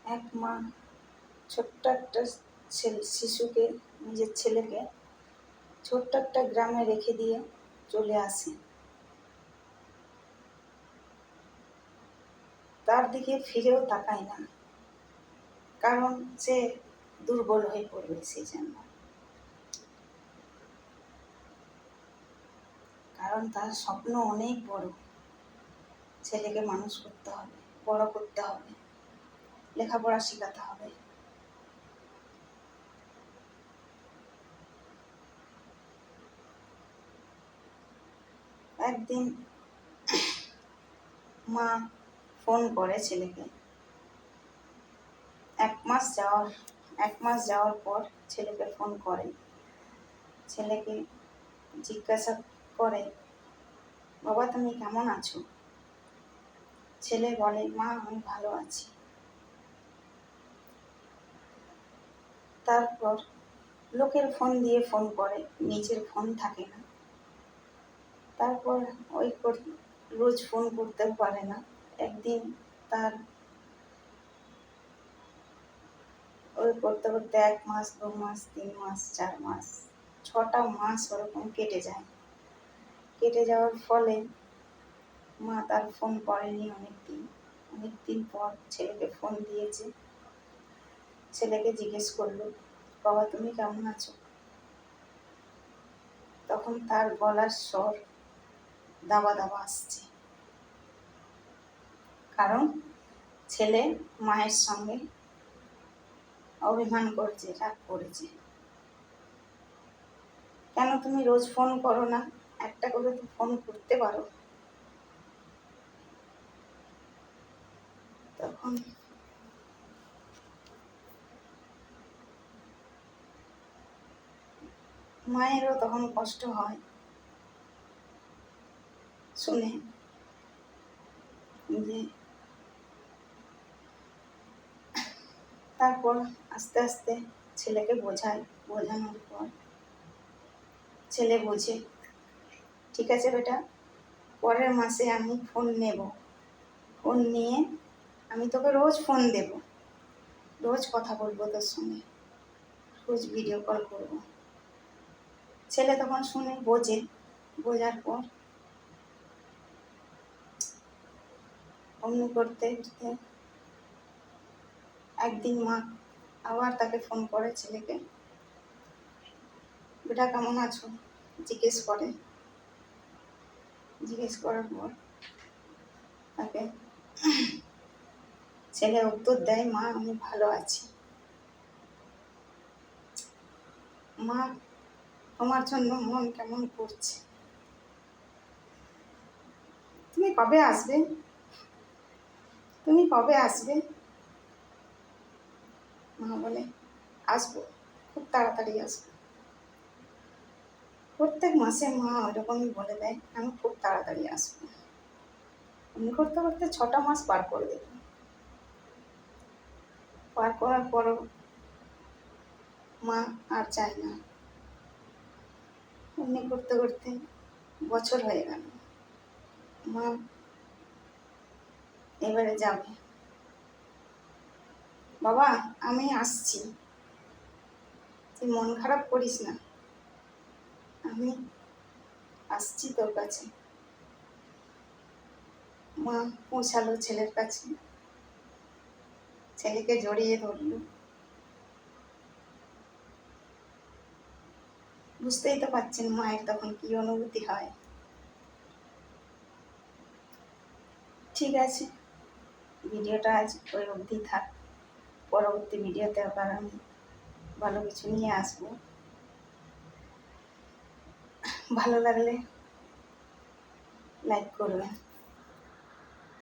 এক মা ছোট্ট একটা শিশুকে, নিজের ছেলেকে ছোট্ট একটা গ্রামে রেখে দিয়ে চলে আসে। তার দিকে ফিরেও তাকায় না, কারণ সে দুর্বল হয়ে পড়বে সেই জন্য। কারণ তার স্বপ্ন অনেক বড়, ছেলেকে মানুষ করতে হবে, বড় করতে হবে, লেখাপড়া শেখাতে হবে। একদিন মা ফোন করে ছেলেকে। এক মাস যাওয়ার পর ছেলেকে ফোন করে। ছেলেকে জিজ্ঞাসা করে, বাবা তুমি কেমন আছো? ছেলে বলে, মা আমি ভালো আছি। তারপর লোকের ফোন দিয়ে ফোন করে, নিজের ফোন থাকে না। তারপর রোজ ফোন করতেও পারে না। একদিন তার ওই করতে করতে 1 মাস, 2 মাস, 3 মাস, 4 মাস, 6টা মাস ওরকম কেটে যায়। কেটে যাওয়ার ফলে মা তার ফোন করেনি অনেকদিন পর ছেলেকে ফোন দিয়েছে। ছেলেকে জিজ্ঞেস করলো, বাবা তুমি কেমন আছো? তখন তার গলার স্বর দাবা দাবা আসছে, কারণ ছেলে মায়ের সঙ্গে অভিমান করেছে, রাগ করেছে। কেন তুমি রোজ ফোন করো না? একটা করে তো ফোন করতে পারো। তখন মায়েরও তখন কষ্ট হয় শুনে যে। তারপর আস্তে আস্তে ছেলেকে বোঝানোর পর ছেলে বোঝে, ঠিক আছে বেটা, পরের মাসে আমি ফোন নেব। ফোন নিয়ে আমি তোকে রোজ ফোন দেব, রোজ কথা বলবো তোর সঙ্গে, রোজ ভিডিও কল করব। ছেলে তখন শুনে বোঝার পর অমনি করতে করতে একদিন মা আবার তাকে ফোন করে ছেলেকে, বেটা কেমন আছো জিজ্ঞেস করার পর তাকে ছেলে উত্তর দেয়, মা আমি ভালো আছি। মা তোমার জন্য মন কেমন করছে, তুমি কবে আসবে? মা বলে, আসবো, খুব তাড়াতাড়ি আসবো। প্রত্যেক মাসে মা ওরকমই বলে দেয়, আমি খুব তাড়াতাড়ি আসবো। এমনি করতে করতে 6টা মাস পার করে দেবে। পার করার পরও মা আর চায় না। এমনি করতে করতে বছর হয়ে গেল। মা এবারে যাবে, বাবা আমি আসছি, তুই মন খারাপ করিস না, আমি আসছি তোর কাছে। মা পৌঁছালো ছেলের কাছে, ছেলেকে জড়িয়ে ধরলো। বুঝতেই তো পারছেন মায়ের তখন কি অনুভূতি হয়। ঠিক আছে, ভিডিওটা আজ ওই অবধি থাক। পরবর্তী ভিডিওতে আবার আমি ভালো কিছু নিয়ে আসবো। ভালো লাগলে লাইক করবেন।